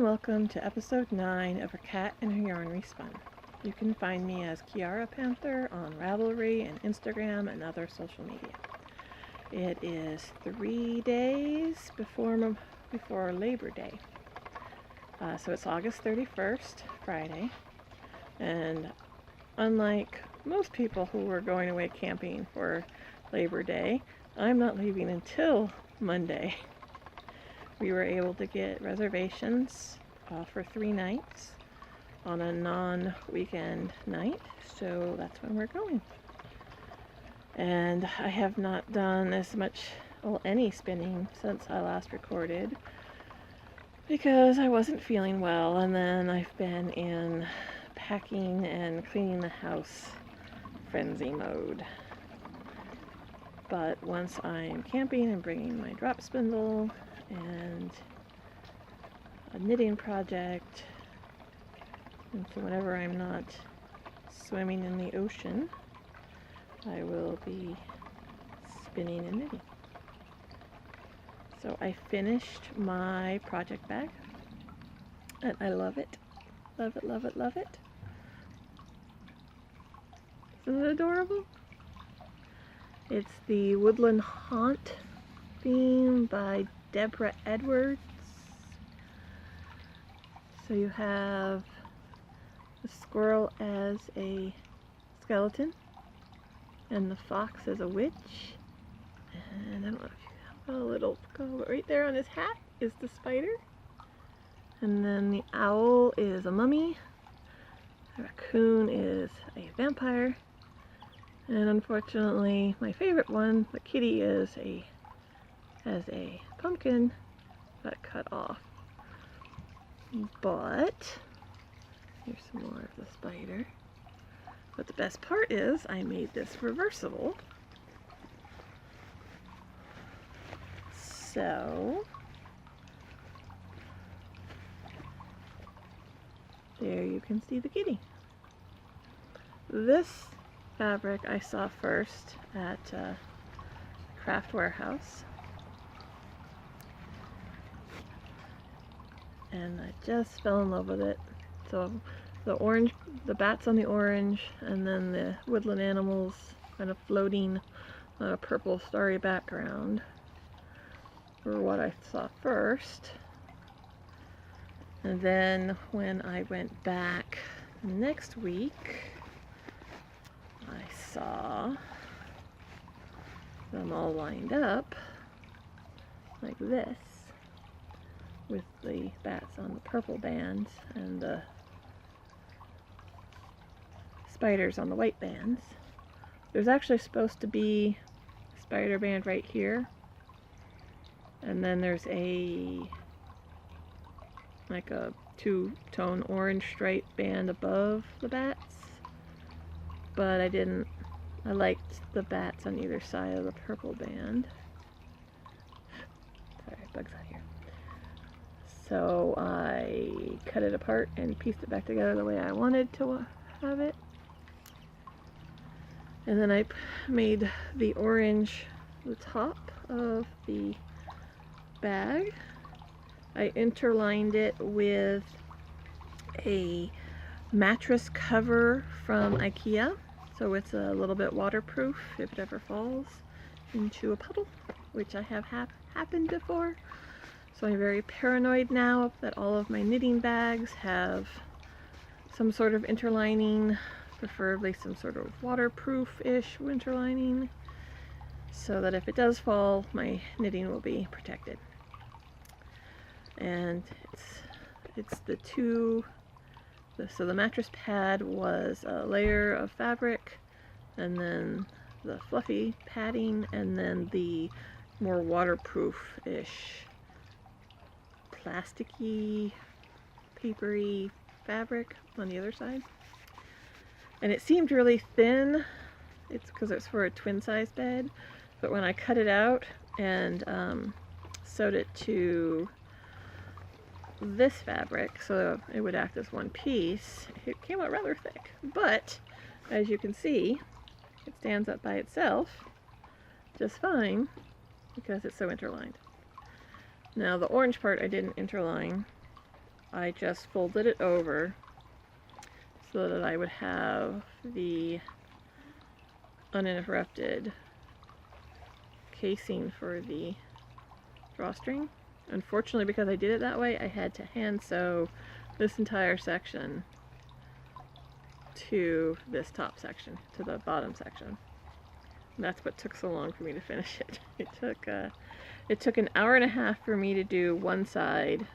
and welcome to episode 9 of Her Cat and Her Yarn Respun. You can find me as Kiara Panther on Ravelry and Instagram and other social media. It is 3 days before Labor Day. So it's August 31st, Friday, and unlike most people who are going away camping for Labor Day, I'm not leaving until Monday. We were able to get reservations for 3 nights on a non-weekend night, so that's when we're going. And I have not done as much, any spinning since I last recorded because I wasn't feeling well, and then I've been in packing and cleaning the house frenzy mode. But once I'm camping and bringing my drop spindle and a knitting project, and so whenever I'm not swimming in the ocean, I will be spinning and knitting. So I finished my project bag, and I love it. Love it, love it, love it. Isn't it adorable? It's the Woodland Haunt theme by Deborah Edwards. So you have the squirrel as a skeleton and the fox as a witch, and I don't know if you have a little right there on his hat is the spider, and then the owl is a mummy, the raccoon is a vampire, and unfortunately my favorite one, the kitty, has a pumpkin got cut off. But here's some more of the spider. But the best part is I made this reversible. So there you can see the kitty. This fabric I saw first at Craft Warehouse, and I just fell in love with it. So the orange, the bats on the orange, and then the woodland animals kind of floating on a purple starry background were what I saw first. And then when I went back next week, I saw them all lined up like this, with the bats on the purple bands and the spiders on the white bands. There's actually supposed to be a spider band right here, and then there's like a two-tone orange stripe band above the bats, but I liked the bats on either side of the purple band. Sorry, bugs out here. So I cut it apart and pieced it back together the way I wanted to have it. And then I made the orange the top of the bag. I interlined it with a mattress cover from IKEA, so it's a little bit waterproof if it ever falls into a puddle, which I have happened before. So I'm very paranoid now that all of my knitting bags have some sort of interlining, preferably some sort of waterproof-ish interlining, so that if it does fall, my knitting will be protected. And so the mattress pad was a layer of fabric, and then the fluffy padding, and then the more waterproof-ish plasticky, papery fabric on the other side. And it seemed really thin. It's because it's for a twin size bed, but when I cut it out and sewed it to this fabric so it would act as one piece, it came out rather thick. But as you can see, it stands up by itself just fine because it's so interlined. Now the orange part I didn't interline I just folded it over so that I would have the uninterrupted casing for the drawstring. Unfortunately, because I did it that way, I had to hand sew this entire section to this top section, to the bottom section. And that's what took so long for me to finish it. It took an hour and a half for me to do one side,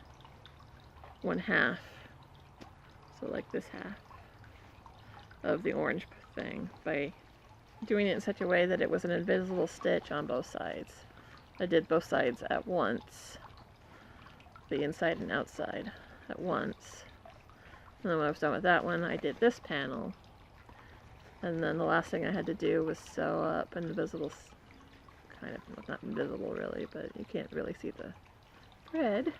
one half, so like this half of the orange thing, by doing it in such a way that it was an invisible stitch on both sides. I did both sides at once, the inside and outside at once. And then when I was done with that one, I did this panel. And then the last thing I had to do was sew up an invisible, kind of, well, not invisible really, but you can't really see the thread.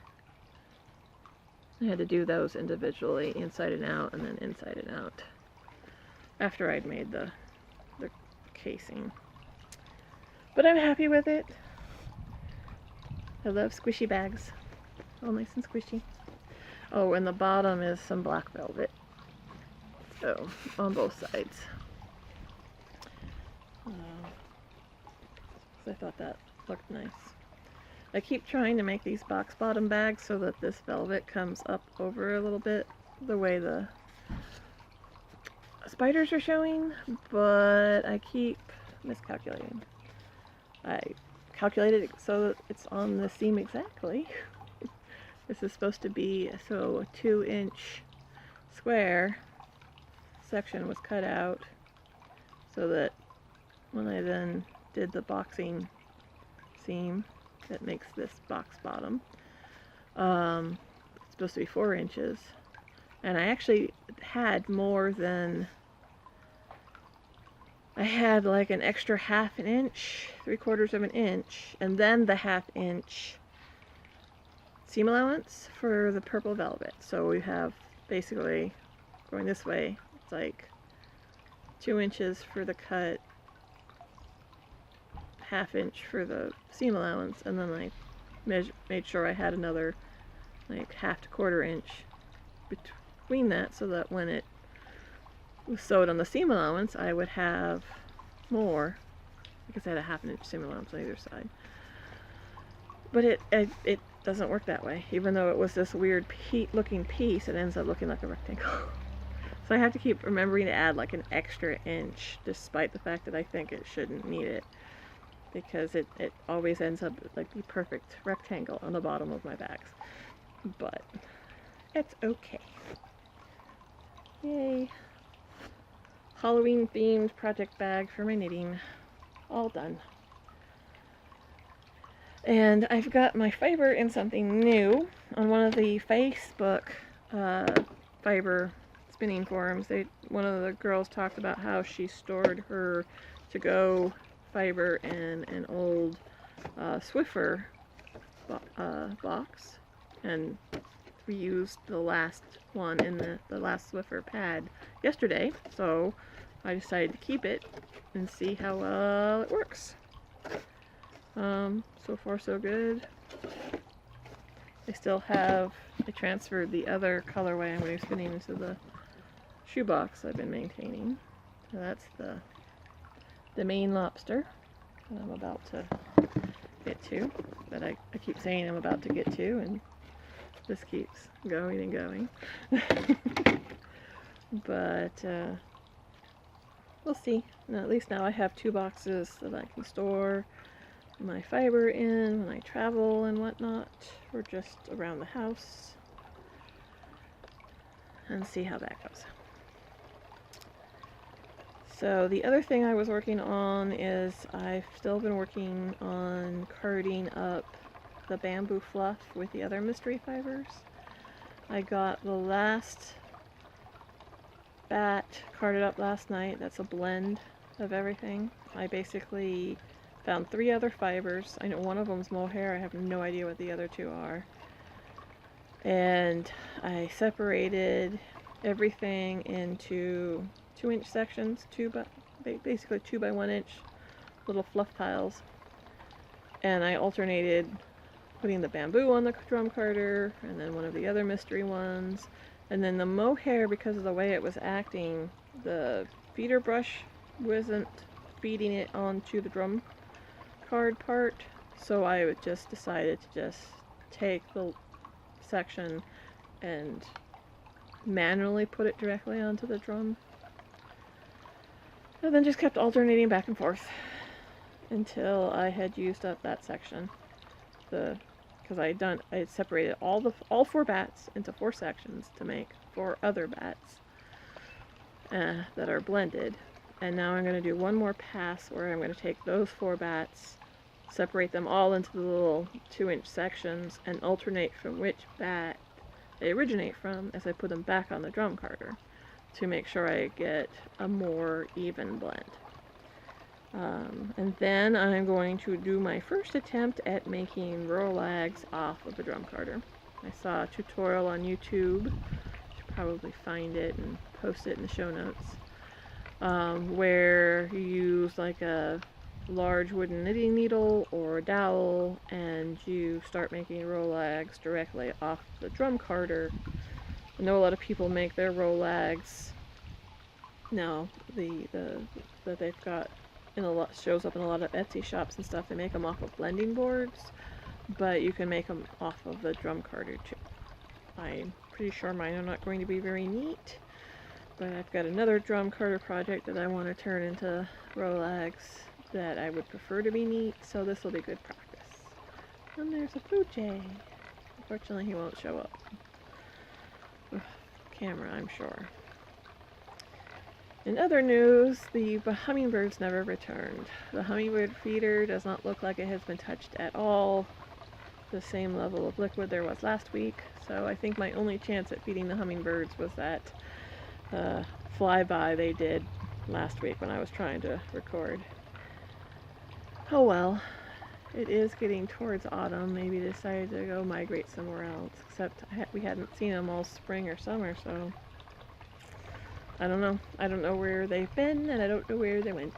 I had to do those individually, inside and out, and then inside and out, after I'd made the casing. But I'm happy with it. I love squishy bags. All nice and squishy. Oh, and the bottom is some black velvet. So, on both sides. I thought that looked nice. I keep trying to make these box bottom bags so that this velvet comes up over a little bit, the way the spiders are showing, but I keep miscalculating. I calculated it so that it's on the seam exactly. This is supposed to be, so a 2-inch square section was cut out so that when I then did the boxing seam that makes this box bottom, it's supposed to be 4 inches. And I actually had more than, I had like an extra 1/2 inch, 3/4 of an inch, and then the 1/2 inch seam allowance for the purple velvet. So we have basically, going this way, it's like 2 inches for the cut, 1/2 inch for the seam allowance, and then I made sure I had another like 1/2 to 1/4 inch between that, so that when it was sewed on the seam allowance, I would have more, because I had a 1/2 inch seam allowance on either side. But it doesn't work that way. Even though it was this weird looking piece, it ends up looking like a rectangle. So I have to keep remembering to add like an extra inch, despite the fact that I think it shouldn't need it, because it always ends up like the perfect rectangle on the bottom of my bags. But it's okay. Yay. Halloween themed project bag for my knitting. All done. And I've got my fiber in something new on one of the Facebook fiber spinning forums. One of the girls talked about how she stored her to-go fiber in an old Swiffer box, and we used the last one in the last Swiffer pad yesterday, so I decided to keep it and see how well it works. So far so good. I transferred the other colorway I'm going to be spinning into the shoebox I've been maintaining. So that's the main lobster that I'm about to get to, that I keep saying I'm about to get to, and this keeps going and going. But we'll see. Now, at least now I have 2 boxes that I can store my fiber in when I travel and whatnot, or just around the house, and see how that goes. So the other thing I was working on is I've still been working on carding up the bamboo fluff with the other mystery fibers. I got the last bat carded up last night. That's a blend of everything. I basically found 3 other fibers. I know one of them's mohair. I have no idea what the other 2 are. And I separated everything into 2-inch sections, basically 2 by 1 inch little fluff tiles. And I alternated putting the bamboo on the drum carder, and then one of the other mystery ones. And then the mohair, because of the way it was acting, the feeder brush wasn't feeding it onto the drum card part. So I just decided to just take the section and manually put it directly onto the drum. And then just kept alternating back and forth until I had used up that section. Because I had separated all 4 bats into 4 sections to make 4 other bats that are blended. And now I'm going to do one more pass where I'm going to take those 4 bats, separate them all into the little 2-inch sections, and alternate from which bat they originate from as I put them back on the drum carder to make sure I get a more even blend. And then I'm going to do my first attempt at making rolags off of a drum carder. I saw a tutorial on YouTube, should probably find it and post it in the show notes, where you use like a large wooden knitting needle or a dowel and you start making rolags directly off the drum carder. I know a lot of people make their rolags now, that they've got shows up in a lot of Etsy shops and stuff. They make them off of blending boards, but you can make them off of the drum carder too. I'm pretty sure mine are not going to be very neat, but I've got another drum carder project that I want to turn into rolags that I would prefer to be neat, so this will be good practice. And there's a blue jay. Unfortunately, he won't show up. Ugh, camera, I'm sure. In other news, the hummingbirds never returned. The hummingbird feeder does not look like it has been touched at all. The same level of liquid there was last week, so I think my only chance at feeding the hummingbirds was that flyby they did last week when I was trying to record. Oh well, it is getting towards autumn. Maybe they decided to go migrate somewhere else, except we hadn't seen them all spring or summer, so I don't know. I don't know where they've been, and I don't know where they went.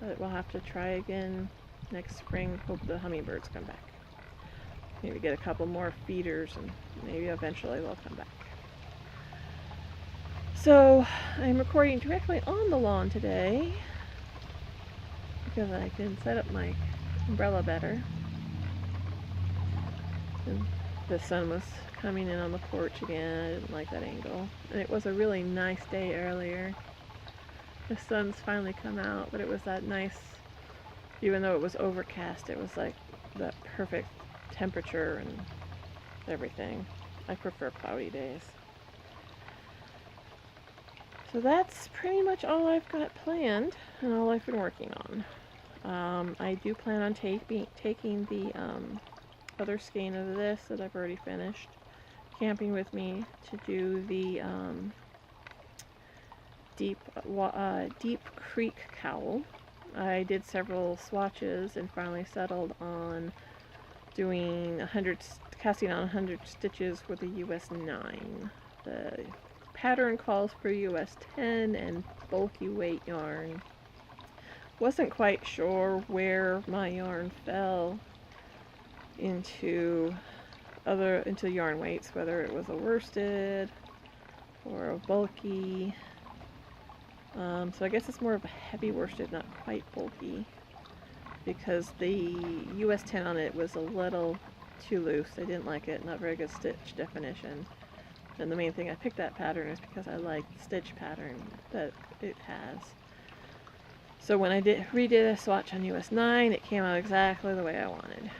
But we'll have to try again next spring. Hope the hummingbirds come back. Maybe get a couple more feeders, and maybe eventually they'll come back. So I'm recording directly on the lawn today because I can set up my umbrella better. And the sun was coming in on the porch again. I didn't like that angle. And it was a really nice day earlier. The sun's finally come out, but it was that nice, even though it was overcast, it was like that perfect temperature and everything. I prefer cloudy days. So that's pretty much all I've got planned and all I've been working on. I do plan on taking the other skein of this that I've already finished, camping with me to do the deep creek cowl. I did several swatches and finally settled on doing casting on 100 stitches with a US 9. The pattern calls for US 10 and bulky weight yarn. Wasn't quite sure where my yarn fell into yarn weights, whether it was a worsted or a bulky. So I guess it's more of a heavy worsted, not quite bulky, because the US 10 on it was a little too loose. I didn't like it, not very good stitch definition. And the main thing I picked that pattern is because I like the stitch pattern that it has. So when I redid a swatch on US 9, it came out exactly the way I wanted.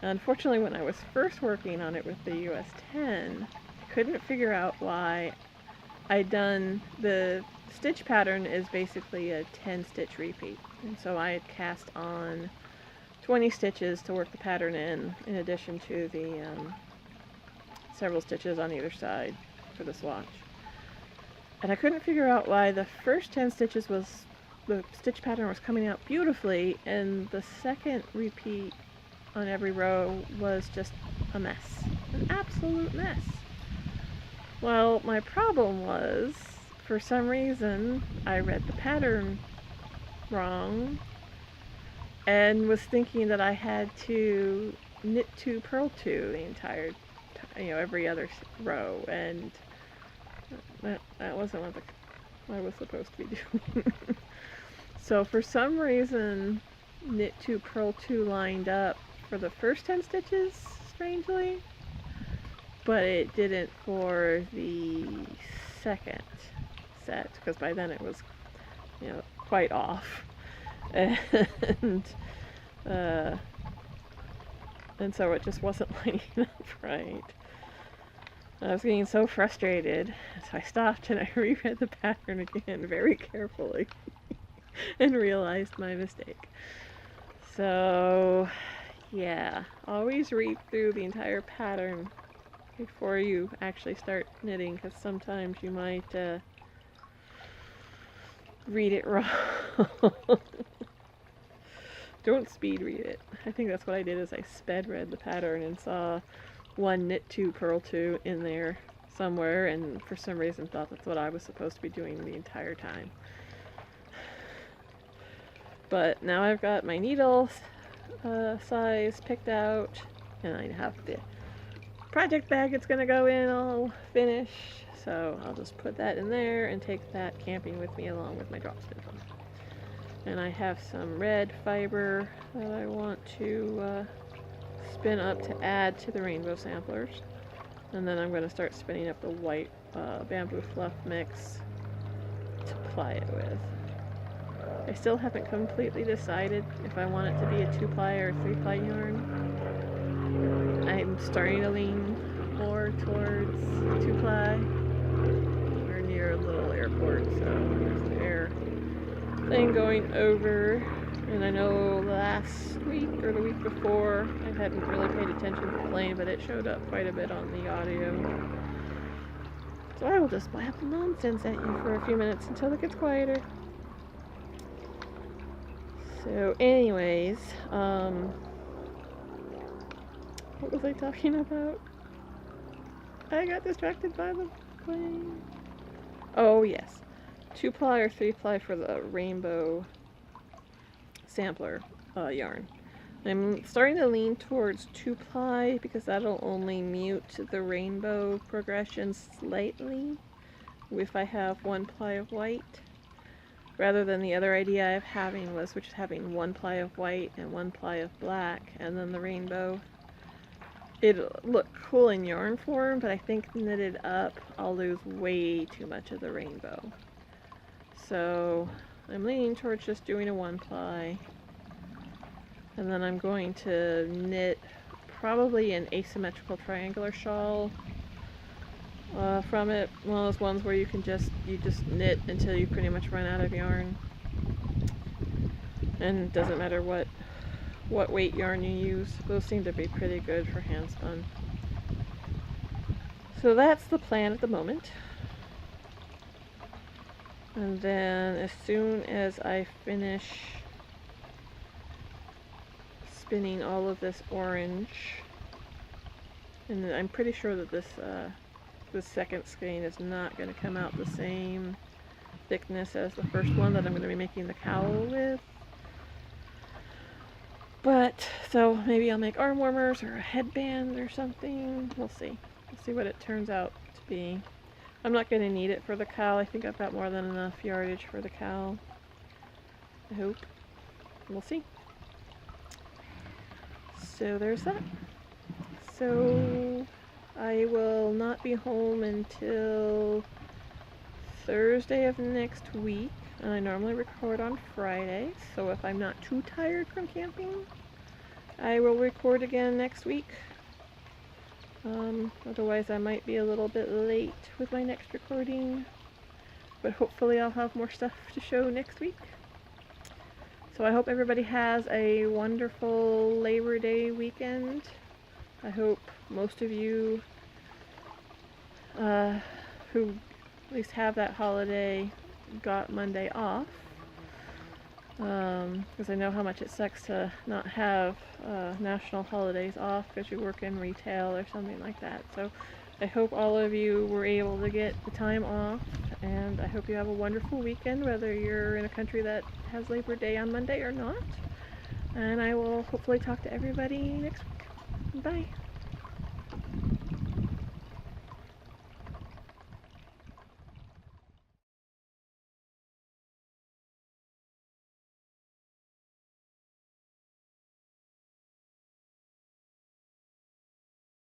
Unfortunately, when I was first working on it with the US 10, I couldn't figure out why I'd done the stitch pattern is basically a 10 stitch repeat. And so I had cast on 20 stitches to work the pattern in addition to the several stitches on either side for the swatch. And I couldn't figure out why the first 10 stitches the stitch pattern was coming out beautifully, and the second repeat on every row was just a mess. An absolute mess. Well, my problem was, for some reason, I read the pattern wrong and was thinking that I had to knit 2, purl 2 the entire every other row, and that wasn't what I was supposed to be doing. So for some reason, knit 2, purl 2 lined up for the first 10 stitches, strangely, but it didn't for the second set, because by then it was, quite off. And so it just wasn't lining up right. I was getting so frustrated, so I stopped and I reread the pattern again very carefully and realized my mistake. So, yeah, always read through the entire pattern before you actually start knitting, because sometimes you might read it wrong. Don't speed read it. I think that's what I did, is I sped read the pattern and saw one knit 2, purl 2 in there somewhere, and for some reason thought that's what I was supposed to be doing the entire time. But now I've got my needle size picked out, and I have the project bag it's going to go in all finished, so I'll just put that in there and take that camping with me along with my drop stitch on. And I have some red fiber that I want to spin up to add to the rainbow samplers, and then I'm going to start spinning up the white bamboo fluff mix to ply it with. I still haven't completely decided if I want it to be a 2-ply or 3-ply yarn. I'm starting to lean more towards 2-ply. We're near a little airport, so there's an air thing going over. And I know last week or the week before I hadn't really paid attention to the plane, but it showed up quite a bit on the audio. So I will just blab nonsense at you for a few minutes until it gets quieter. So anyways, what was I talking about? I got distracted by the plane. Oh yes, 2-ply or 3-ply for the rainbow sampler yarn. I'm starting to lean towards 2-ply because that'll only mute the rainbow progression slightly if I have 1-ply of white, rather than the other idea of having was, which is having 1-ply of white and 1-ply of black, and then the rainbow. It'll look cool in yarn form, but I think knitted up I'll lose way too much of the rainbow. So I'm leaning towards just doing a 1-ply, and then I'm going to knit probably an asymmetrical triangular shawl from it. One of those ones where you just knit until you pretty much run out of yarn, and it doesn't matter what weight yarn you use. Those seem to be pretty good for hand spun. So that's the plan at the moment. And then as soon as I finish spinning all of this orange, and I'm pretty sure that this second skein is not going to come out the same thickness as the first one that I'm going to be making the cowl with. But, so maybe I'll make arm warmers or a headband or something. We'll see. We'll see what it turns out to be. I'm not going to need it for the cowl. I think I've got more than enough yardage for the cowl. I hope. We'll see. So there's that. So I will not be home until Thursday of next week, and I normally record on Friday, so if I'm not too tired from camping, I will record again next week. Otherwise I might be a little bit late with my next recording, but hopefully I'll have more stuff to show next week. So I hope everybody has a wonderful Labor Day weekend. I hope most of you who at least have that holiday got Monday off, because I know how much it sucks to not have national holidays off because you work in retail or something like that. So I hope all of you were able to get the time off, and I hope you have a wonderful weekend, whether you're in a country that has Labor Day on Monday or not. And I will hopefully talk to everybody next week. Bye.